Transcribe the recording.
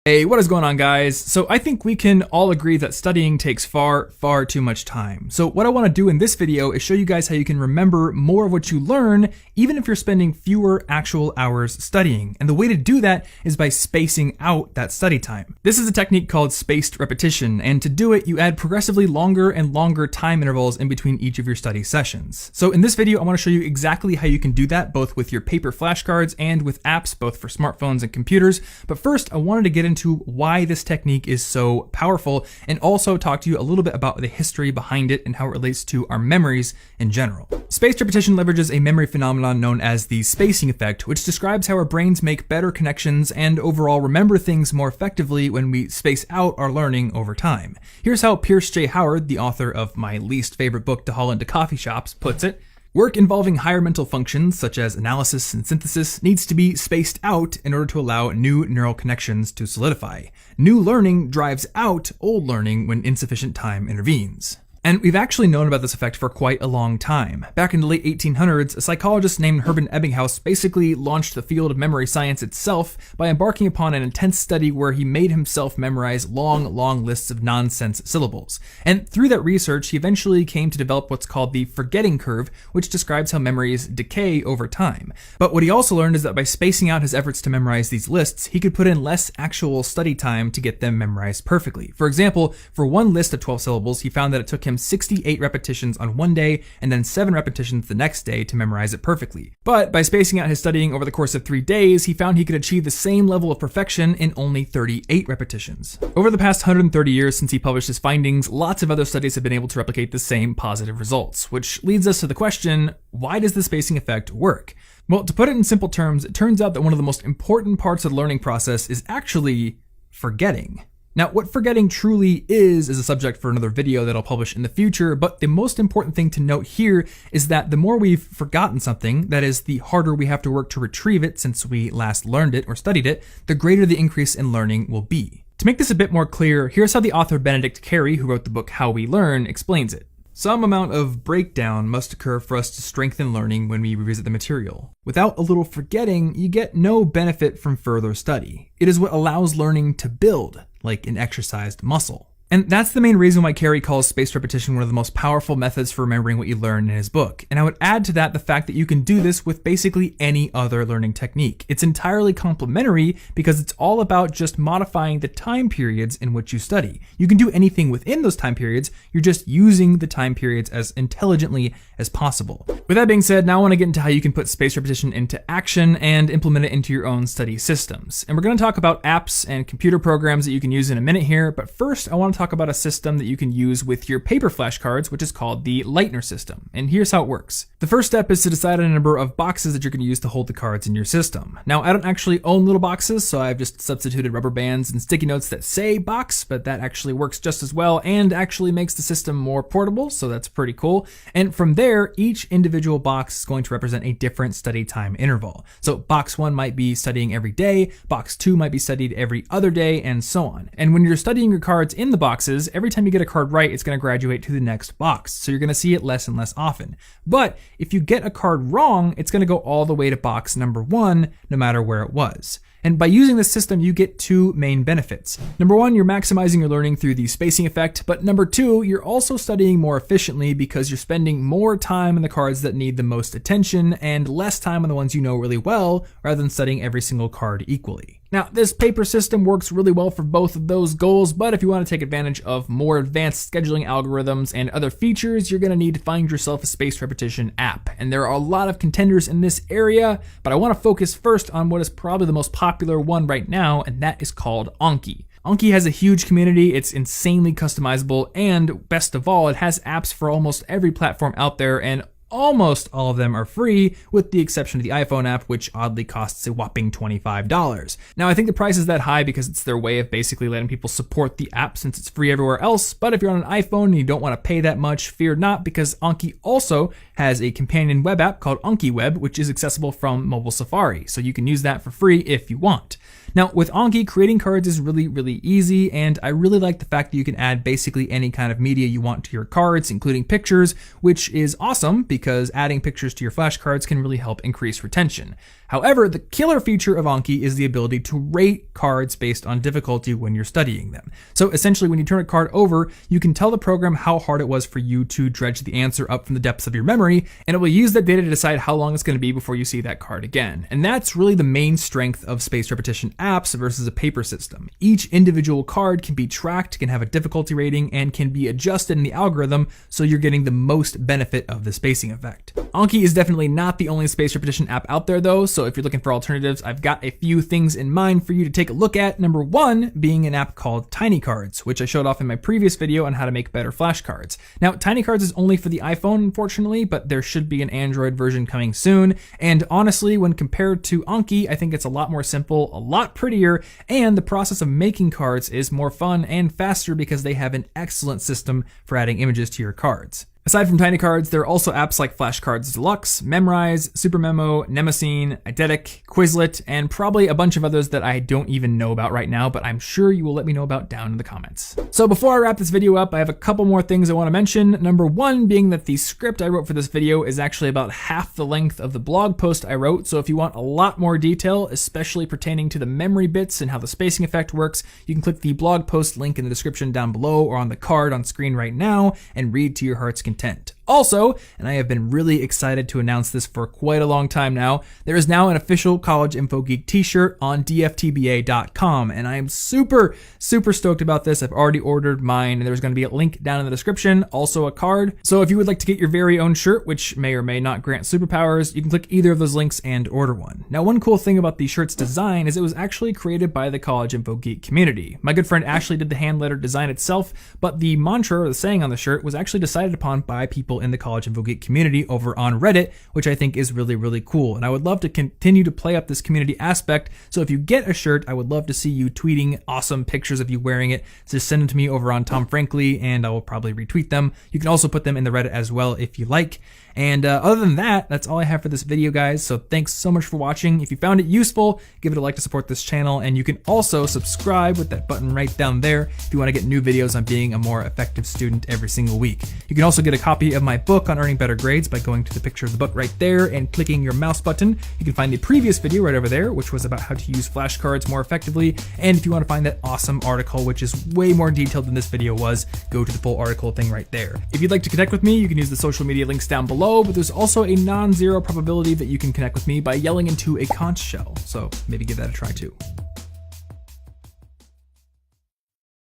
Hey, what is going on, guys? So I think we can all agree that studying takes far too much time. So what I want to do in this video is show you guys how you can remember more of what you learn, even if you're spending fewer actual hours studying. And the way to do that is by spacing out that study time. This is a technique called spaced repetition, and to do it, you add progressively longer and longer time intervals in between each of your study sessions. So in this video, I want to show you exactly how you can do that, both with your paper flashcards and with apps, both for smartphones and computers. But first, I wanted to get into why this technique is so powerful, and also talk to you a little bit about the history behind it and how it relates to our memories in general. Spaced repetition leverages a memory phenomenon known as the spacing effect, which describes how our brains make better connections and overall remember things more effectively when we space out our learning over time. Here's how Pierce J. Howard, the author of my least favorite book to haul into coffee shops, puts it. Work involving higher mental functions, such as analysis and synthesis, needs to be spaced out in order to allow new neural connections to solidify. New learning drives out old learning when insufficient time intervenes. And we've actually known about this effect for quite a long time. Back in the late 1800s, a psychologist named Hermann Ebbinghaus basically launched the field of memory science itself by embarking upon an intense study where he made himself memorize long lists of nonsense syllables. And through that research, he eventually came to develop what's called the forgetting curve, which describes how memories decay over time. But what he also learned is that by spacing out his efforts to memorize these lists, he could put in less actual study time to get them memorized perfectly. For example, for one list of 12 syllables, he found that it took him 68 repetitions on one day and then 7 repetitions the next day to memorize it perfectly. But by spacing out his studying over the course of 3 days, he found he could achieve the same level of perfection in only 38 repetitions. Over the past 130 years since he published his findings, lots of other studies have been able to replicate the same positive results, which leads us to the question, why does the spacing effect work? Well, to put it in simple terms, it turns out that one of the most important parts of the learning process is actually forgetting. Now, what forgetting truly is a subject for another video that I'll publish in the future, but the most important thing to note here is that the more we've forgotten something, that is, the harder we have to work to retrieve it since we last learned it or studied it, the greater the increase in learning will be. To make this a bit more clear, here's how the author Benedict Carey, who wrote the book How We Learn, explains it. Some amount of breakdown must occur for us to strengthen learning when we revisit the material. Without a little forgetting, you get no benefit from further study. It is what allows learning to build, like an exercised muscle. And that's the main reason why Carey calls spaced repetition one of the most powerful methods for remembering what you learn in his book. And I would add to that the fact that you can do this with basically any other learning technique. It's entirely complementary because it's all about just modifying the time periods in which you study. You can do anything within those time periods, you're just using the time periods as intelligently as possible. With that being said, now I want to get into how you can put spaced repetition into action and implement it into your own study systems. And we're going to talk about apps and computer programs that you can use in a minute here, but first I want to talk about a system that you can use with your paper flashcards, which is called the Lightner system. And here's how it works. The first step is to decide on a number of boxes that you're going to use to hold the cards in your system. Now, I don't actually own little boxes, so I've just substituted rubber bands and sticky notes that say box, but that actually works just as well and actually makes the system more portable, so that's pretty cool. And from there, each individual box is going to represent a different study time interval. So box 1 might be studying every day, box 2 might be studied every other day, and so on. And when you're studying your cards in the boxes, every time you get a card right, it's going to graduate to the next box. So you're going to see it less and less often. But if you get a card wrong, it's going to go all the way to box number 1, no matter where it was. And by using this system, you get 2 main benefits. Number 1, you're maximizing your learning through the spacing effect, but number 2, you're also studying more efficiently because you're spending more time on the cards that need the most attention and less time on the ones you know really well, rather than studying every single card equally. Now, this paper system works really well for both of those goals, but if you want to take advantage of more advanced scheduling algorithms and other features, you're going to need to find yourself a spaced repetition app. And there are a lot of contenders in this area, but I want to focus first on what is probably the most popular one right now, and that is called Anki. Anki has a huge community, it's insanely customizable, and best of all, it has apps for almost every platform out there, and almost all of them are free, with the exception of the iPhone app, which oddly costs a whopping $25. Now, I think the price is that high because it's their way of basically letting people support the app since it's free everywhere else, but if you're on an iPhone and you don't want to pay that much, fear not, because Anki also has a companion web app called Anki Web, which is accessible from mobile Safari, so you can use that for free if you want. Now with Anki, creating cards is really easy, and I really like the fact that you can add basically any kind of media you want to your cards, including pictures, which is awesome because adding pictures to your flashcards can really help increase retention. However, the killer feature of Anki is the ability to rate cards based on difficulty when you're studying them. So essentially, when you turn a card over, you can tell the program how hard it was for you to dredge the answer up from the depths of your memory, and it will use that data to decide how long it's going to be before you see that card again. And that's really the main strength of spaced repetition apps versus a paper system. Each individual card can be tracked, can have a difficulty rating, and can be adjusted in the algorithm so you're getting the most benefit of the spacing effect. Anki is definitely not the only spaced repetition app out there though, so if you're looking for alternatives, I've got a few things in mind for you to take a look at. Number one being an app called Tiny Cards, which I showed off in my previous video on how to make better flashcards. Now, Tiny Cards is only for the iPhone, unfortunately, but there should be an Android version coming soon. And honestly, when compared to Anki, I think it's a lot more simple, a lot prettier, and the process of making cards is more fun and faster because they have an excellent system for adding images to your cards. Aside from Tiny Cards, there are also apps like Flashcards Deluxe, Memrise, Supermemo, Nemosine, Eidetic, Quizlet, and probably a bunch of others that I don't even know about right now, but I'm sure you will let me know about down in the comments. So before I wrap this video up, I have a couple more things I want to mention. Number one being that the script I wrote for this video is actually about half the length of the blog post I wrote, so if you want a lot more detail, especially pertaining to the memory bits and how the spacing effect works, you can click the blog post link in the description down below or on the card on screen right now and read to your heart's content. Also, and I have been really excited to announce this for quite a long time now, there is now an official College Info Geek t-shirt on dftba.com, and I am super stoked about this. I've already ordered mine, and there's going to be a link down in the description, also a card. So if you would like to get your very own shirt, which may or may not grant superpowers, you can click either of those links and order one. Now, one cool thing about the shirt's design is it was actually created by the College Info Geek community. My good friend Ashley did the hand letter design itself, but the mantra or the saying on the shirt was actually decided upon by people in the College Info Geek community over on Reddit, which I think is really cool. And I would love to continue to play up this community aspect. So if you get a shirt, I would love to see you tweeting awesome pictures of you wearing it. Just send them to me over on Tom Frankly, and I will probably retweet them. You can also put them in the Reddit as well if you like. And other than that, that's all I have for this video, guys. So thanks so much for watching. If you found it useful, give it a like to support this channel. And you can also subscribe with that button right down there if you want to get new videos on being a more effective student every single week. You can also get a copy of my book on earning better grades by going to the picture of the book right there and clicking your mouse button. You can find the previous video right over there, which was about how to use flashcards more effectively. And if you want to find that awesome article, which is way more detailed than this video was, go to the full article thing right there. If you'd like to connect with me, you can use the social media links down below, but there's also a non-zero probability that you can connect with me by yelling into a conch shell. So maybe give that a try too.